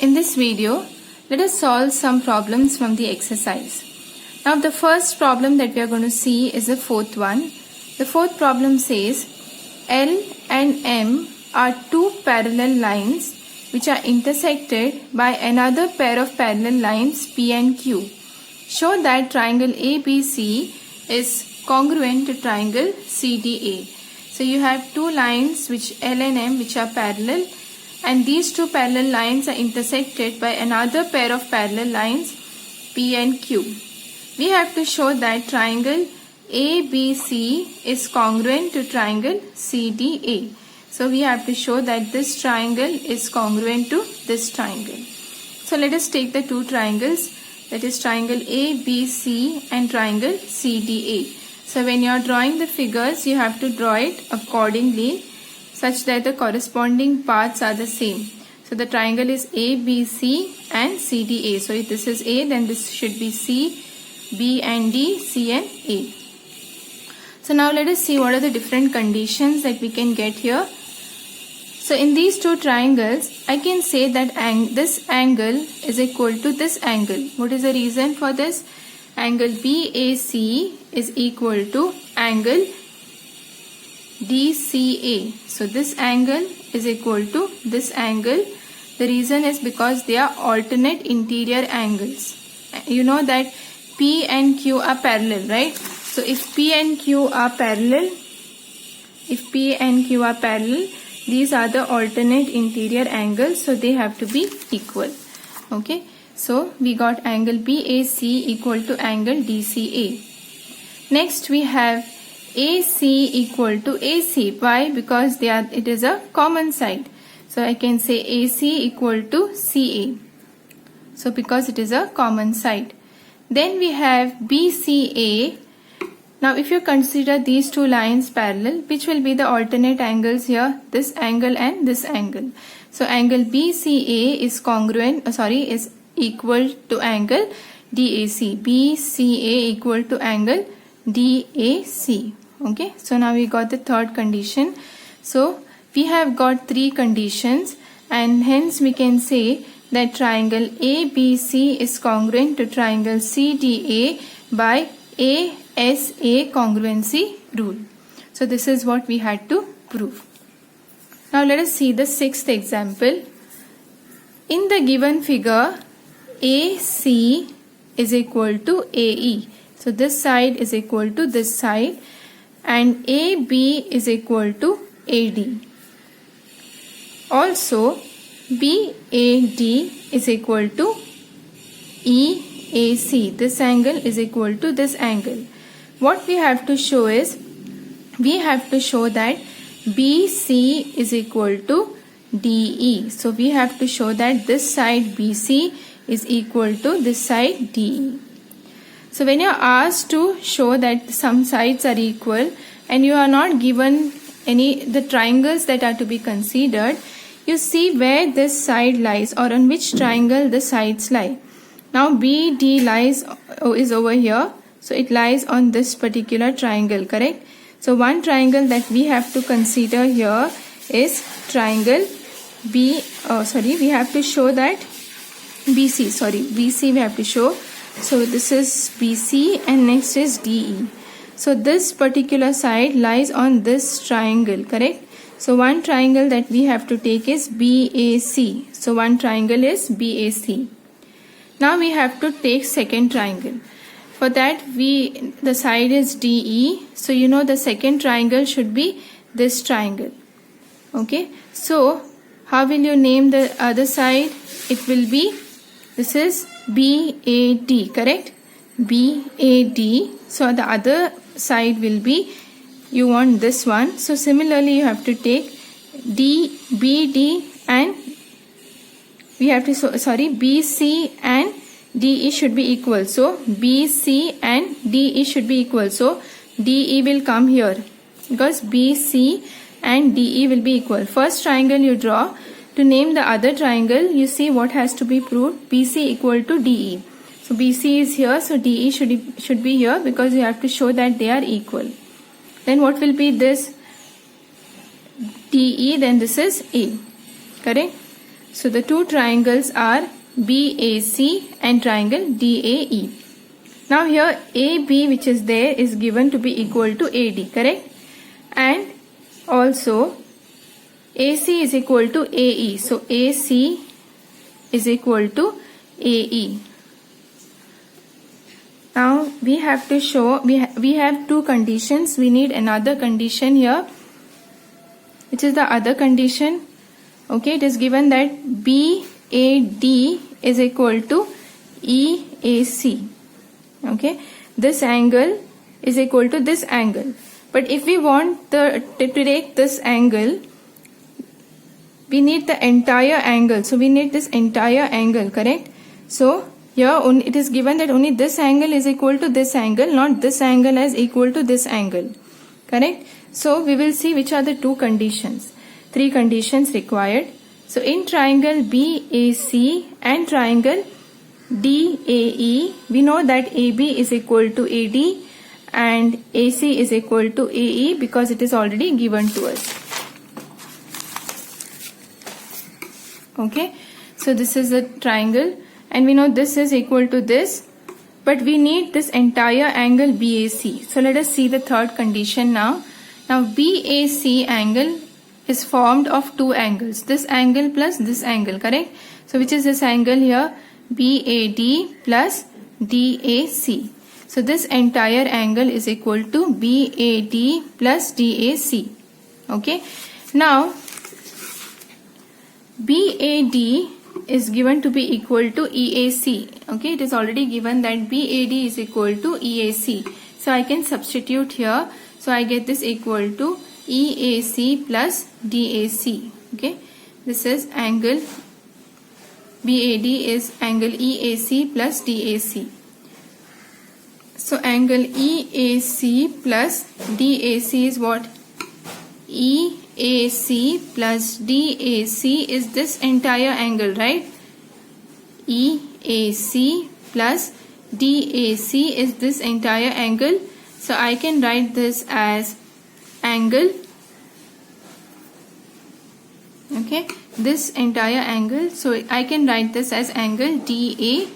In this video, let us solve some problems from the exercise. Now the first problem that we are going to see is the fourth one. The fourth problem says L and M are two parallel lines which are intersected by another pair of parallel lines P and Q. Show that triangle ABC is congruent to triangle CDA. So you have two lines which L and M which are parallel, and these two parallel lines are intersected by another pair of parallel lines P and Q. We have to show that triangle ABC is congruent to triangle CDA. So we have to show that this triangle is congruent to this triangle. So let us take the two triangles, that is triangle ABC and triangle CDA. So when you are drawing the figures, you have to draw it accordingly such that the corresponding parts are the same. So the triangle is ABC and CDA. So if this is A, then this should be C, B and D, C and A. So now let us see what are the different conditions that we can get here. So in these two triangles, I can say that this angle is equal to this angle. What is the reason for this? Angle BAC is equal to angle DCA. So this angle is equal to this angle. The reason is because they are alternate interior angles. You know that P and Q are parallel, right? So if P and Q are parallel, these are the alternate interior angles, so they have to be equal. Okay, so we got angle BAC equal to angle DCA. Next we have AC equal to AC. Why? Because it is a common side. So I can say AC equal to CA. So because it is a common side. Then we have BCA. Now if you consider these two lines parallel, which will be the alternate angles here? This angle and this angle. So angle BCA is is equal to angle DAC. BCA equal to angle DAC. Okay, so now we got the third condition. So we have got three conditions, and hence we can say that triangle ABC is congruent to triangle CDA by ASA congruency rule. So this is what we had to prove. Now let us see the sixth example. In the given figure, AC is equal to AE. So this side is equal to this side, and AB is equal to AD. Also, BAD is equal to EAC. This angle is equal to this angle. What we have to show is, we have to show that BC is equal to DE. So we have to show that this side BC is equal to this side DE. So when you are asked to show that some sides are equal and you are not given the triangles that are to be considered, you see where this side lies or on which triangle the sides lie. Now BD is over here, so it lies on this particular triangle, correct? So one triangle that we have to consider here is triangle we have to show that BC we have to show. So this is BC and next is DE. So this particular side lies on this triangle, correct? So one triangle that we have to take is BAC. So one triangle is BAC. Now we have to take second triangle. For that the side is DE. So you know the second triangle should be this triangle. Okay. So how will you name the other side? It will be, this is BAD, correct? BAD. So the other side will be, you want this one. So similarly you have to take BD and we have to, BC and DE should be equal. So BC and DE should be equal. So DE will come here because BC and DE will be equal. First triangle you draw. To name the other triangle, you see what has to be proved. BC equal to DE. So BC is here, so DE should be here because you have to show that they are equal. Then what will be this? DE, then this is A. Correct? So the two triangles are BAC and triangle DAE. Now here AB, which is there, is given to be equal to AD, correct? And also AC is equal to AE. So AC is equal to AE. Now we have to show, we have two conditions. We need another condition here, which is the other condition. Okay, it is given that BAD is equal to EAC. Okay, this angle is equal to this angle. But if we want to take this angle, we need the entire angle. So we need this entire angle, correct? So here it is given that only this angle is equal to this angle, not this angle as equal to this angle, correct? So we will see which are the two conditions. Three conditions required. So in triangle BAC and triangle DAE, we know that AB is equal to AD and AC is equal to AE because it is already given to us. Okay, so this is a triangle and we know this is equal to this, but we need this entire angle BAC. So let us see the third condition now. Now BAC angle is formed of two angles, this angle plus this angle, correct? So which is this angle here? BAD plus DAC. So this entire angle is equal to BAD plus DAC. Okay. Now BAD is given to be equal to EAC. Okay, it is already given that BAD is equal to EAC. So I can substitute here. So I get this equal to EAC plus DAC. Okay, this is angle BAD is angle EAC plus DAC. So angle EAC plus DAC is what? EAC plus DAC is this entire angle, right? EAC plus DAC is this entire angle. So I can write this as angle, okay, this entire angle. So I can write this as angle DAE.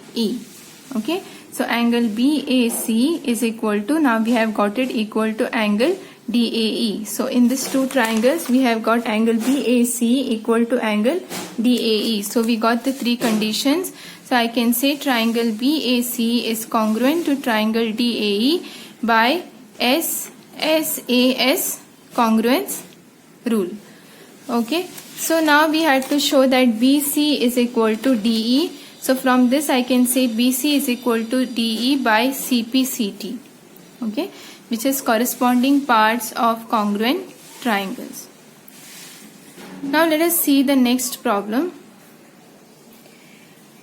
Okay, so angle BAC is equal to, now we have got it equal to angle DAE. So in these two triangles we have got angle BAC equal to angle DAE. So we got the three conditions. So I can say triangle BAC is congruent to triangle DAE by SAS congruence rule. Okay, so now we had to show that BC is equal to DE. So from this I can say BC is equal to DE by CPCT. Okay, which is corresponding parts of congruent triangles. Now let us see the next problem.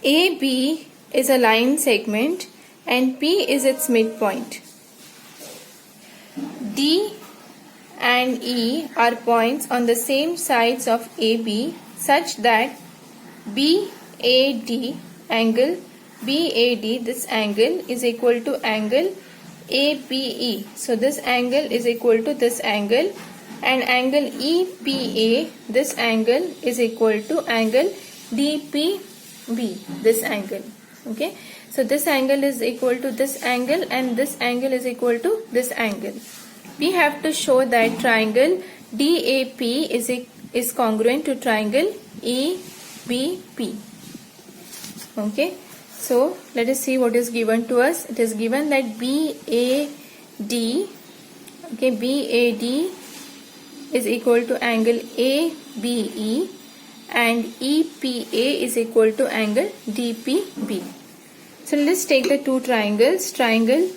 AB is a line segment and P is its midpoint. D and E are points on the same sides of AB such that BAD angle BAD, this angle is equal to angle APE. So this angle is equal to this angle, and angle EPA, this angle is equal to angle DPB, this angle. Okay, so this angle is equal to this angle and this angle is equal to this angle. We have to show that triangle DAP is congruent to triangle EBP. Okay, so let us see what is given to us. It is given that BAD, okay, BAD is equal to angle ABE and EPA is equal to angle DPB. So let's take the two triangles, triangle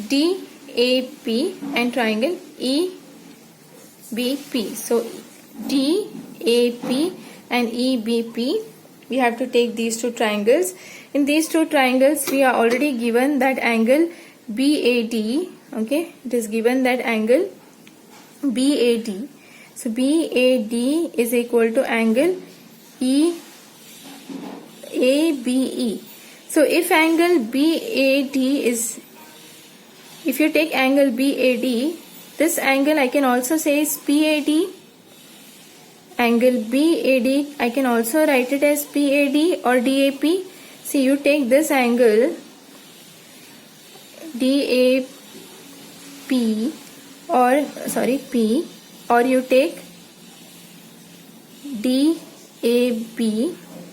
DAP and triangle EBP. So DAP and EBP, we have to take these two triangles. In these two triangles we are already given that angle BAD. Okay, it is given that angle BAD. So BAD is equal to angle ABE. So if angle BAD is, if you take angle BAD, this angle I can also say is PAD, angle BAD, I can also write it as PAD or DAP. See, you take this angle DAP or P, or you take DAB,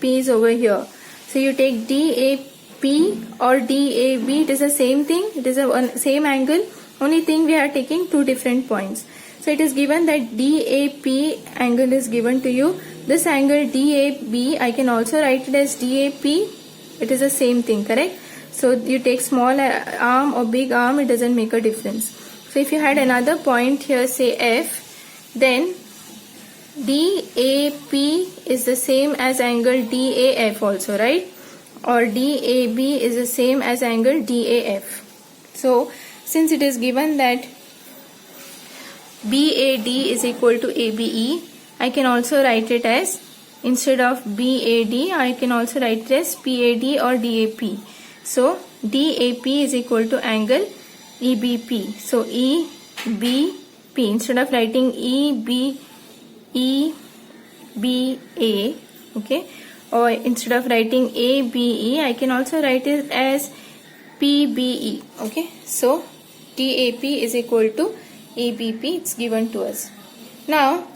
P is over here. So you take DAP or DAB, it is the same thing, it is a same angle, only thing we are taking two different points. So it is given that DAP angle is given to you. This angle DAB, I can also write it as DAP, it is the same thing, correct? So you take small arm or big arm, it doesn't make a difference. So if you had another point here, say F, then DAP is the same as angle DAF also, right? Or DAB is the same as angle DAF. So since it is given that BAD is equal to ABE, I can also write it as, instead of BAD, I can also write it as PAD or DAP. So DAP is equal to angle EBP. So EBP, instead of writing EBA, okay, or instead of writing ABE, I can also write it as PBE, okay. So DAP is equal to ABP, it's given to us. Now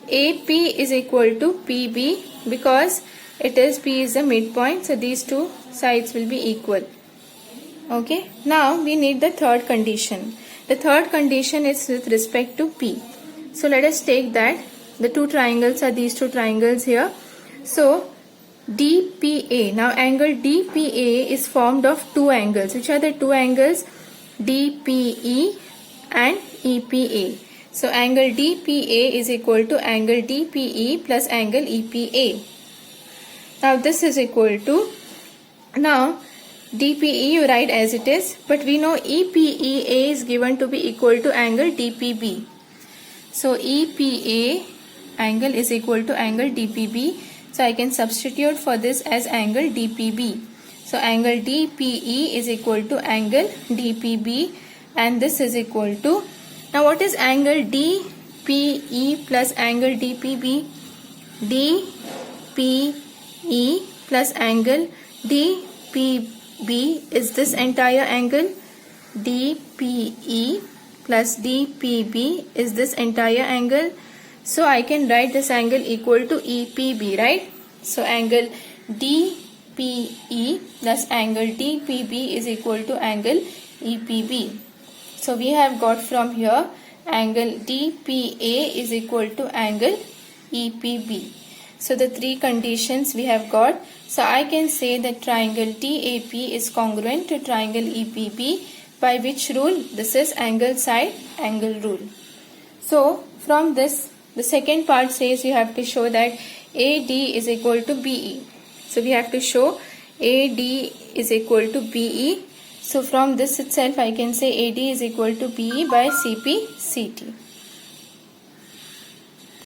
AP is equal to PB, because it is P is the midpoint, so these two sides will be equal. Okay, now we need the third condition. The third condition is with respect to P. So let us take that. The two triangles are these two triangles here. So DPA, now angle DPA is formed of two angles. Which are the two angles? DPE and EPA. So angle DPA is equal to angle DPE plus angle EPA. Now this is equal to, now DPE you write as it is, but we know EPEA is given to be equal to angle DPB. So EPA angle is equal to angle DPB. So I can substitute for this as angle DPB. So angle DPE is equal to angle DPB, and this is equal to, now what is angle DPE plus angle DPB? DPE plus angle DPB is this entire angle. DPE plus DPB is this entire angle. So I can write this angle equal to EPB, right? So angle DPE plus angle DPB is equal to angle EPB. So we have got from here angle DPA is equal to angle EPB. So the three conditions we have got. So I can say that triangle DAP is congruent to triangle EPB. By which rule? This is angle side angle rule. So from this, the second part says you have to show that AD is equal to BE. So we have to show AD is equal to BE. So from this itself I can say AD is equal to BE by CP CT.